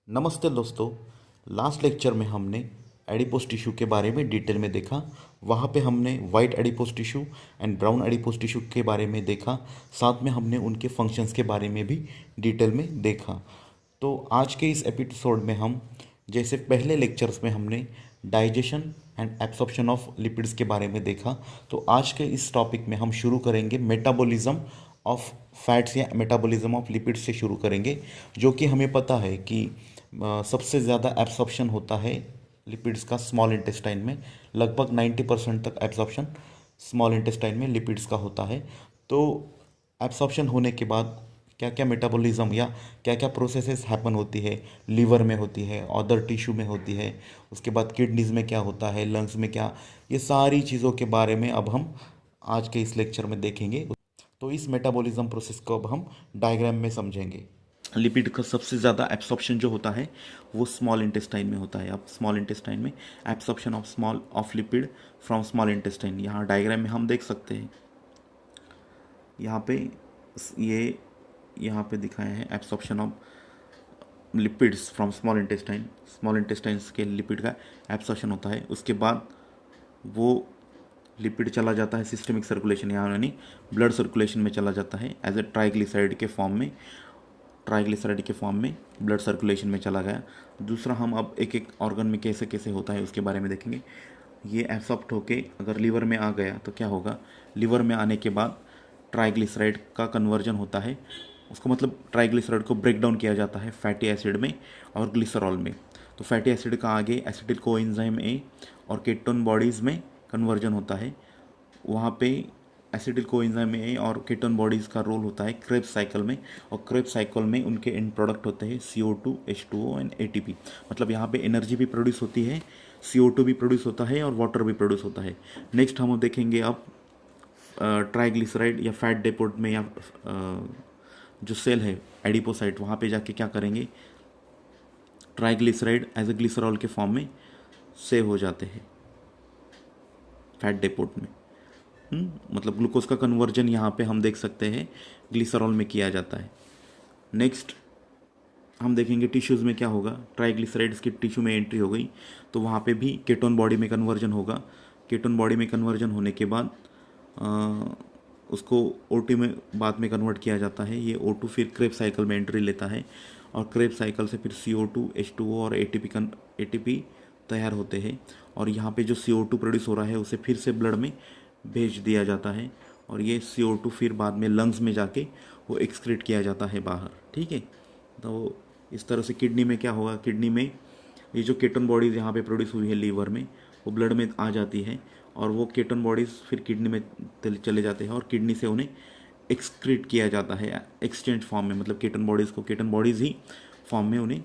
नमस्ते दोस्तों। Last lecture में हमने एडिपोज टिश्यू के बारे में डिटेल में देखा। वहाँ पे हमने white adipose tissue and brown adipose tissue के बारे में देखा। साथ में हमने उनके फंक्शंस के बारे में भी डिटेल में देखा। तो आज के इस एपिसोड में हम जैसे पहले लेक्चर्स में हमने digestion and absorption of lipids के बारे में देखा, तो आज के इस टॉपिक में हम शुरू करेंगे मेटाबॉलिज्म ऑफ फैट्स या मेटाबॉलिज्म ऑफ लिपिड्स से शुरू करेंगे। जो कि हमें पता है कि सबसे ज़्यादा एब्सॉर्प्शन होता है लिपिड्स का स्मॉल इंटेस्टाइन में। लगभग 90% तक एब्सॉर्प्शन स्मॉल इंटेस्टाइन में लिपिड्स का होता है। तो एब्सॉर्प्शन होने के बाद क्या क्या मेटाबॉलिज्म या क्या क्या प्रोसेसेस हैपन होती है, लीवर में होती है, अदर टिश्यू में होती है, उसके बाद किडनीज में क्या होता है, लंग्स में क्या, ये सारी चीज़ों के बारे में अब हम आज के इस लेक्चर में देखेंगे। तो इस मेटाबॉलिज्म प्रोसेस को अब हम डायग्राम में समझेंगे। लिपिड का सबसे ज़्यादा एब्सॉर्प्शन जो होता है वो स्मॉल इंटेस्टाइन में होता है। अब स्मॉल इंटेस्टाइन में absorption of lipid from small intestine, यहाँ डायग्राम में हम देख सकते हैं। यहाँ पे ये यहाँ पे दिखाया है absorption of lipids from small intestines के लिपिड का एब्सॉर्प्शन होता है। उसके बाद वो लिपिड चला जाता है सिस्टमिक सर्कुलेशन, यहाँ यानी ब्लड सर्कुलेशन में चला जाता है एज ए ट्राइग्लिसराइड के फॉर्म में ब्लड सर्कुलेशन में चला गया। दूसरा, हम अब एक एक ऑर्गन में कैसे कैसे होता है उसके बारे में देखेंगे। ये एब्सॉर्प्ट होके अगर लीवर में आ गया तो क्या होगा, लीवर में आने के बाद ट्राइग्लिसराइड का कन्वर्जन होता है। उसको मतलब ट्राइग्लिसराइड को ब्रेक डाउन किया जाता है फैटी एसिड में और ग्लिसरॉल में। तो फैटी एसिड का आगे एसिटिल कोएंजाइम ए और केटोन बॉडीज़ में कन्वर्जन होता है। वहाँ पे एसिटिल कोएंजाइम ए और केटोन बॉडीज़ का रोल होता है क्रेब्स साइकिल में, और क्रेब्स साइकिल में उनके एंड प्रोडक्ट होते हैं CO2, H2O एंड ATP। मतलब यहाँ पे एनर्जी भी प्रोड्यूस होती है, CO2 भी प्रोड्यूस होता है और वाटर भी प्रोड्यूस होता है। नेक्स्ट हम देखेंगे अब ट्राइग्लिसराइड या फैट डेपोट में या जो सेल है एडिपोसाइट, वहाँ पे जाके क्या करेंगे, ट्राइग्लिसराइड एज ए ग्लिसरॉल के फॉर्म में सेव हो जाते हैं फैट डेपोट में। मतलब ग्लूकोज का कन्वर्जन यहाँ पे हम देख सकते हैं ग्लिसरॉल में किया जाता है। नेक्स्ट हम देखेंगे टिश्यूज़ में क्या होगा। ट्राइग्लिसराइड्स की टिश्यू में एंट्री हो गई तो वहाँ पे भी केटोन बॉडी में कन्वर्जन होगा। केटोन बॉडी में कन्वर्जन होने के बाद उसको O2 में बाद में कन्वर्ट किया जाता है। ये O2 फिर क्रेब्स साइकिल में एंट्री लेता है और क्रेब्स साइकिल से फिर CO2, H2O और ATP तैयार होते हैं। और यहाँ पे जो CO2 प्रोड्यूस हो रहा है उसे फिर से ब्लड में भेज दिया जाता है और ये CO2 फिर बाद में लंग्स में जाके वो एक्सक्रीट किया जाता है बाहर। ठीक है, तो इस तरह से किडनी में क्या होगा, किडनी में ये जो केटोन बॉडीज़ यहाँ पे प्रोड्यूस हुई है लीवर में, वो ब्लड में आ जाती है और वो केटोन बॉडीज़ फिर किडनी में चले जाते हैं और किडनी से उन्हें एक्सक्रीट किया जाता है एक्सचेंज फॉर्म में। मतलब केटोन बॉडीज़ को केटोन बॉडीज़ ही फॉर्म में उन्हें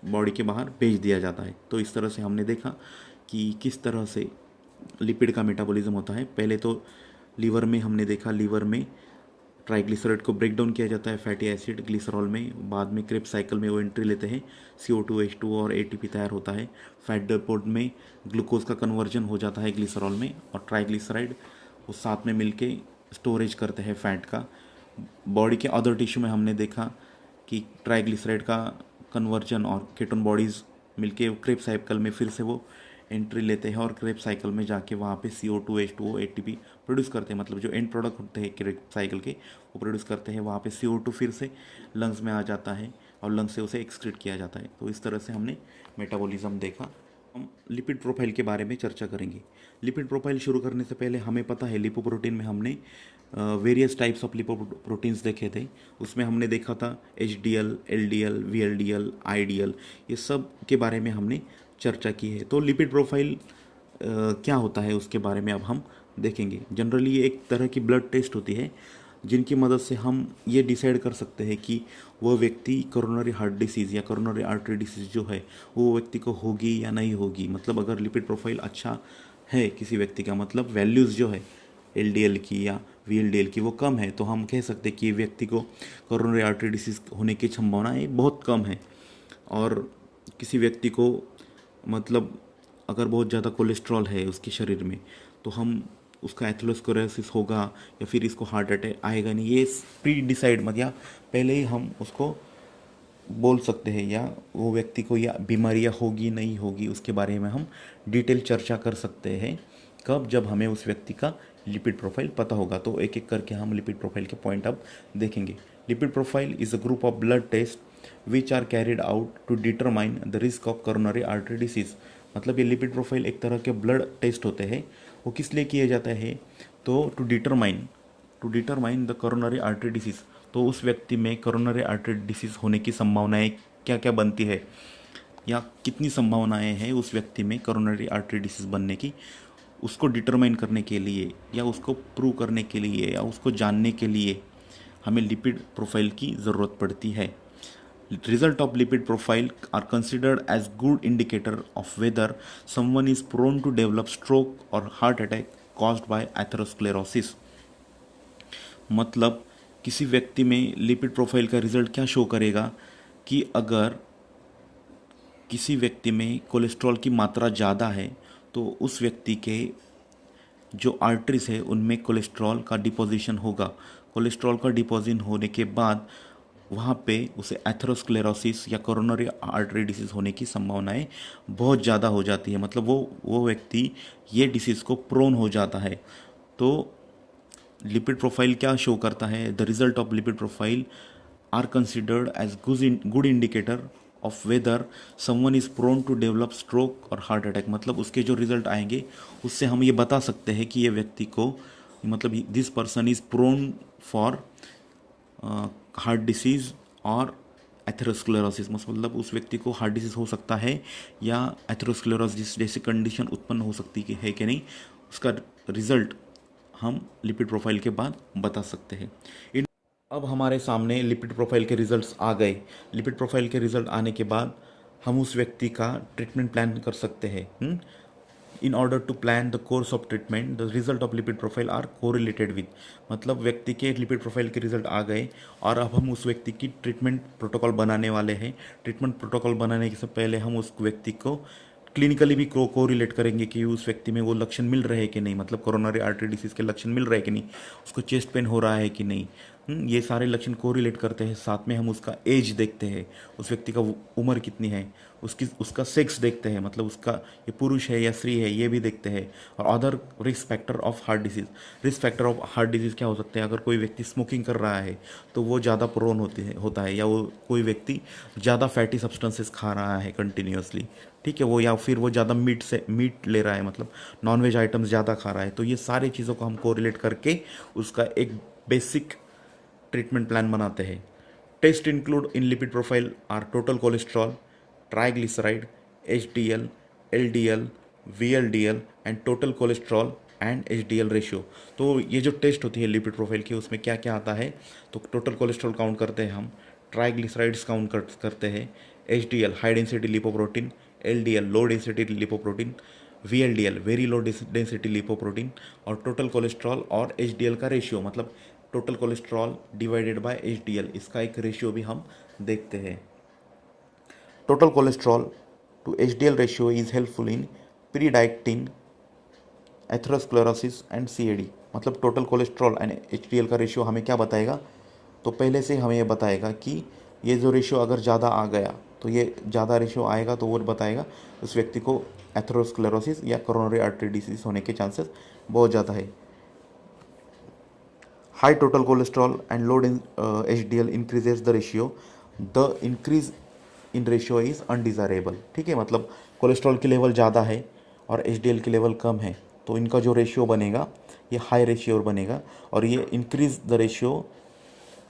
बॉडी के बाहर भेज दिया जाता है। तो इस तरह से हमने देखा कि किस तरह से लिपिड का मेटाबॉलिज्म होता है। पहले तो लीवर में हमने देखा, लीवर में ट्राइग्लिसराइड को ब्रेक डाउन किया जाता है फैटी एसिड ग्लिसरॉल में, बाद में क्रेब्स साइकिल में वो एंट्री लेते हैं, CO2, H2O और ATP तैयार होता है। फैट डेपोट में ग्लूकोज का कन्वर्जन हो जाता है ग्लिसरॉल में और ट्राइग्लिसराइड वो साथ में मिलके स्टोरेज करते हैं फैट का। बॉडी के अदर टिश्यू में हमने देखा कि ट्राइग्लिसराइड का कन्वर्जन और केटोन बॉडीज़ मिलके क्रेब्स साइकिल में फिर से वो एंट्री लेते हैं और क्रेब्स साइकिल में जाके वहाँ पे CO2, H2O, ATP प्रोड्यूस करते हैं। मतलब जो एंड प्रोडक्ट होते हैं क्रेब्स साइकिल के वो प्रोड्यूस करते हैं। वहाँ पे CO2 फिर से लंग्स में आ जाता है और लंग्स से उसे एक्सक्रीट किया जाता है। तो इस तरह से हमने मेटाबॉलिज्म देखा। हम लिपिड प्रोफाइल के बारे में चर्चा करेंगे। लिपिड प्रोफाइल शुरू करने से पहले हमें पता है लिपोप्रोटीन में हमने वेरियस टाइप्स ऑफ लिपोप्रोटीन्स देखे थे। उसमें हमने देखा था HDL, LDL, VLDL, IDL, ये सब के बारे में हमने चर्चा की है। तो लिपिड प्रोफाइल क्या होता है उसके बारे में अब हम देखेंगे। जनरली ये एक तरह की ब्लड टेस्ट होती है जिनकी मदद से हम ये डिसाइड कर सकते हैं कि वह व्यक्ति कोरोनरी हार्ट डिसीज़ या कोरोनरी आर्टरी डिसीज़ जो है वो व्यक्ति को होगी या नहीं होगी। मतलब अगर लिपिड प्रोफाइल अच्छा है किसी व्यक्ति का, मतलब वैल्यूज़ जो है LDL की या VLDL की वो कम है, तो हम कह सकते हैं कि व्यक्ति को कोरोनरी आर्टरी डिसीज़ होने की संभावना बहुत कम है। और किसी व्यक्ति को मतलब अगर बहुत ज़्यादा कोलेस्ट्रॉल है उसके शरीर में तो हम उसका एथेरोस्क्लेरोसिस होगा या फिर इसको हार्ट अटैक आएगा नहीं, ये प्री डिसाइड मतलब या पहले ही हम उसको बोल सकते हैं, या वो व्यक्ति को या बीमारियाँ होगी नहीं होगी उसके बारे में हम डिटेल चर्चा कर सकते हैं। कब? जब हमें उस व्यक्ति का लिपिड प्रोफाइल पता होगा। तो एक एक करके हम लिपिड प्रोफाइल के पॉइंट अब देखेंगे। Lipid profile is a group of blood test which are carried out to determine the risk of coronary artery disease. मतलब ये लिपिड प्रोफाइल एक तरह के ब्लड टेस्ट होते हैं। वो किस लिए किए जाता है? तो to determine the coronary artery disease. तो उस व्यक्ति में कोरोनरी आर्टरी डिसीज़ होने की संभावनाएं क्या क्या बनती है, या कितनी संभावनाएं हैं उस व्यक्ति में कोरोनरी आर्टरी डिसीज़ बनने की, उसको डिटरमाइन करने के लिए या उसको प्रूव करने के लिए या उसको जानने के लिए हमें लिपिड प्रोफाइल की ज़रूरत पड़ती है। Result of lipid profile are considered as good indicator of whether someone is prone to develop stroke or heart attack caused by atherosclerosis। मतलब किसी व्यक्ति में लिपिड प्रोफाइल का रिजल्ट क्या शो करेगा कि अगर किसी व्यक्ति में कोलेस्ट्रॉल की मात्रा ज़्यादा है तो उस व्यक्ति के जो आर्टरीज है उनमें कोलेस्ट्रॉल का डिपोजिशन होगा। कोलेस्ट्रॉल का डिपोजिशन होने के बाद वहाँ पे उसे एथेरोस्क्लेरोसिस या कोरोनरी आर्टरी डिसीज़ होने की संभावनाएं बहुत ज़्यादा हो जाती है। मतलब वो व्यक्ति ये डिसीज़ को प्रोन हो जाता है। तो लिपिड प्रोफाइल क्या शो करता है? The result of lipid profile are considered as good indicator of whether someone is prone to develop stroke और हार्ट अटैक। मतलब उसके जो रिजल्ट आएंगे उससे हम ये बता सकते हैं कि ये व्यक्ति को, मतलब this person is prone for heart disease और एथेरोस्क्लेरोसिस। मतलब उस व्यक्ति को हार्ट डिसीज़ हो सकता है या एथेरोस्क्लेरोसिस जैसी कंडीशन उत्पन्न हो सकती है कि नहीं, उसका रिजल्ट हम लिपिड प्रोफाइल के बाद बता सकते हैं। अब हमारे सामने लिपिड प्रोफाइल के रिजल्ट्स आ गए। लिपिड प्रोफाइल के रिजल्ट आने के बाद हम उस व्यक्ति का ट्रीटमेंट प्लान कर सकते हैं। In order to plan the course of treatment the result of lipid profile are correlated with. मतलब व्यक्ति के लिपिड प्रोफाइल के रिजल्ट आ गए और अब हम उस व्यक्ति की ट्रीटमेंट प्रोटोकॉल बनाने वाले हैं। ट्रीटमेंट प्रोटोकॉल बनाने से पहले हम उस व्यक्ति को क्लिनिकली भी कोरिलेट करेंगे कि उस व्यक्ति में वो लक्षण मिल रहे हैं कि नहीं, मतलब कोरोनरी आर्टरी डिसीज़ के लक्षण मिल रहे हैं कि नहीं, उसको चेस्ट पेन हो रहा है कि नहीं। ये सारे लक्षण कोरिलेट करते हैं। साथ में हम उसका एज देखते हैं, उस व्यक्ति का उम्र कितनी है, उसका सेक्स देखते हैं, मतलब उसका ये पुरुष है या स्त्री है ये भी देखते हैं। और other risk factor of heart disease. Risk factor of heart disease क्या हो सकते हैं? अगर कोई व्यक्ति स्मोकिंग कर रहा है तो वो ज़्यादा प्रोन होता है, या वो कोई व्यक्ति ज़्यादा फैटी सब्सटेंसेस खा रहा है कंटिन्यूसली, ठीक है, वो, या फिर वो ज़्यादा मीट ले रहा है, मतलब नॉनवेज आइटम्स ज़्यादा खा रहा है। तो ये सारी चीज़ों को हम कोरिलेट करके उसका एक बेसिक ट्रीटमेंट प्लान बनाते हैं। Test include in lipid profile are total cholesterol, triglyceride, HDL, LDL, VLDL and total cholesterol and HDL ratio. तो ये जो टेस्ट होती है लिपिड प्रोफाइल की उसमें क्या क्या आता है? तो टोटल कोलेस्ट्रॉल काउंट करते हैं हम, ट्राइग्लिसराइड्स काउंट करते हैं, HDL high density lipoprotein, LDL low density lipoprotein, VLDL very low density lipoprotein, और टोटल कोलेस्ट्रॉल और HDL का रेशियो, मतलब total cholesterol divided by HDL, इसका एक रेशियो भी हम देखते हैं। Total cholesterol to HDL ratio is helpful in prediabetes, atherosclerosis and CAD। मतलब टोटल कोलेस्ट्रॉल एंड HDL का रेशियो हमें क्या बताएगा? तो पहले से हमें ये बताएगा कि ये जो रेशियो अगर ज़्यादा आ गया तो ये ज़्यादा रेशियो आएगा तो वो बताएगा उस व्यक्ति को एथेरोस्क्लेरोसिस या कोरोनरी आर्टरी डिसीज होने के चांसेस बहुत ज़्यादा है। High total cholesterol and low HDL increases the ratio, the increase in ratio is undesirable. ठीक है, मतलब कोलेस्ट्रॉल की लेवल ज़्यादा है और HDL की लेवल कम है तो इनका जो रेशियो बनेगा ये हाई रेशियो बनेगा, और ये increase the ratio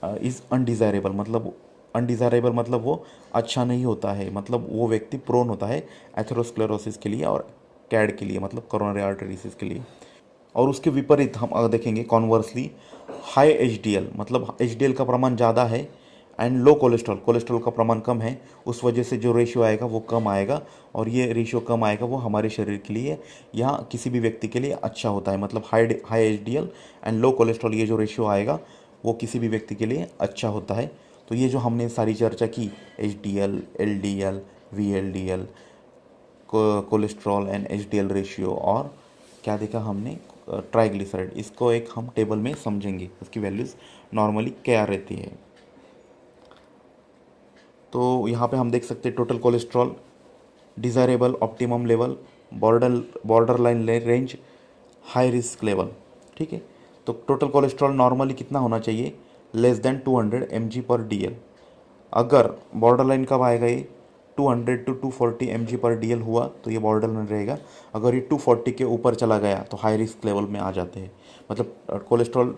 is undesirable. मतलब अनडिज़ायरेबल मतलब वो अच्छा नहीं होता है, मतलब वो व्यक्ति प्रोन होता है एथेरोस्क्लेरोसिस के लिए और कैड के लिए, मतलब कोरोनरी आर्टरी डिसीज के लिए। और उसके विपरीत हम अगर देखेंगे कॉन्वर्सली, हाई HDL मतलब HDL का प्रमाण ज़्यादा है एंड लो कोलेस्ट्रॉल का प्रमाण कम है, उस वजह से जो रेशियो आएगा वो कम आएगा, और ये रेशियो कम आएगा वो हमारे शरीर के लिए या किसी भी व्यक्ति के लिए अच्छा होता है। मतलब high HDL and low cholesterol ये जो रेशियो आएगा वो किसी भी व्यक्ति के लिए अच्छा होता है। तो ये जो हमने सारी चर्चा की, HDL, LDL, VLDL, cholesterol and HDL ratio, और क्या देखा हमने, ट्राइग्लिसराइड, इसको एक हम टेबल में समझेंगे, उसकी वैल्यूज़ नॉर्मली क्या रहती है। तो यहाँ पे हम देख सकते हैं total cholesterol, desirable, optimum level, border line range, high risk level. ठीक है, तो टोटल कोलेस्ट्रॉल नॉर्मली कितना होना चाहिए, लेस देन 200 mg/dl। अगर बॉर्डर लाइन कब आएगा ये, 200 to 240 mg/dl हुआ तो ये बॉर्डर लाइन रहेगा। अगर ये 240 के ऊपर चला गया तो हाई रिस्क लेवल में आ जाते हैं, मतलब कोलेस्ट्रॉल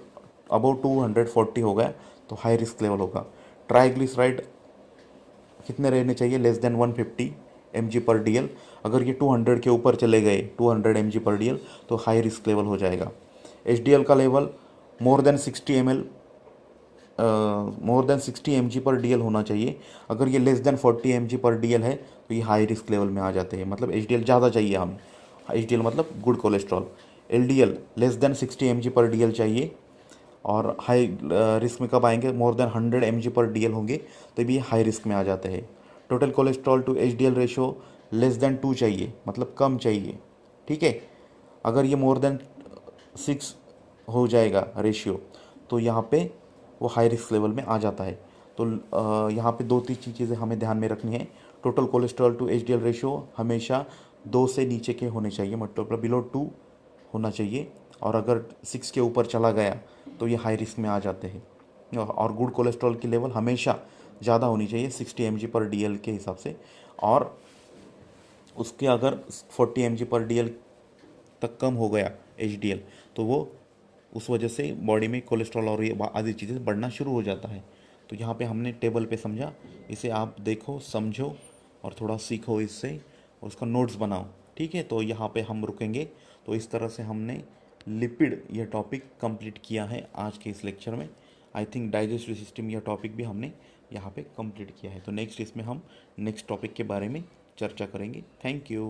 अबव 240 हो गया तो हाई रिस्क लेवल होगा। ट्राइग्लिसराइड कितने रहने चाहिए, लेस देन 150 mg/dl। अगर ये 200 के ऊपर चले गए 200 mg/dl तो हाई रिस्क लेवल हो जाएगा। HDL का लेवल मोर देन 60 mg/dl होना चाहिए। अगर ये लेस देन 40 mg/dl है तो ये हाई रिस्क लेवल में आ जाते हैं, मतलब HDL ज़्यादा चाहिए हमें। HDL मतलब good cholesterol. LDL less than 60 mg/dl चाहिए, और हाई रिस्क में कब आएंगे, मोर देन 100 mg/dl होंगे तो भी हाई रिस्क में आ जाते हैं। Total cholesterol to HDL ratio less than 2 चाहिए, मतलब कम चाहिए। ठीक है, अगर ये मोर देन 6 हो जाएगा रेशियो तो यहाँ पे वो हाई रिस्क लेवल में आ जाता है। तो यहाँ पे 2-3 चीज़ें हमें ध्यान में रखनी है। Total cholesterol to HDL ratio हमेशा 2 से नीचे के होने चाहिए, मतलब बिलो 2 होना चाहिए। और अगर 6 के ऊपर चला गया तो ये हाई रिस्क में आ जाते हैं। और गुड कोलेस्ट्रॉल की लेवल हमेशा ज़्यादा होनी चाहिए 60 mg/dl के हिसाब से, और उसके अगर 40 mg/dl तक कम हो गया HDL तो वो उस वजह से बॉडी में कोलेस्ट्रॉल और ये आदि चीज़ें बढ़ना शुरू हो जाता है। तो यहाँ पे हमने टेबल पे समझा, इसे आप देखो, समझो और थोड़ा सीखो इससे, और उसका नोट्स बनाओ। ठीक है, तो यहाँ पे हम रुकेंगे। तो इस तरह से हमने लिपिड यह टॉपिक कंप्लीट किया है आज के इस लेक्चर में। आई थिंक डाइजेस्टिव सिस्टम यह टॉपिक भी हमने यहाँ पे कंप्लीट किया है। तो नेक्स्ट इसमें हम नेक्स्ट टॉपिक के बारे में चर्चा करेंगे। Thank you.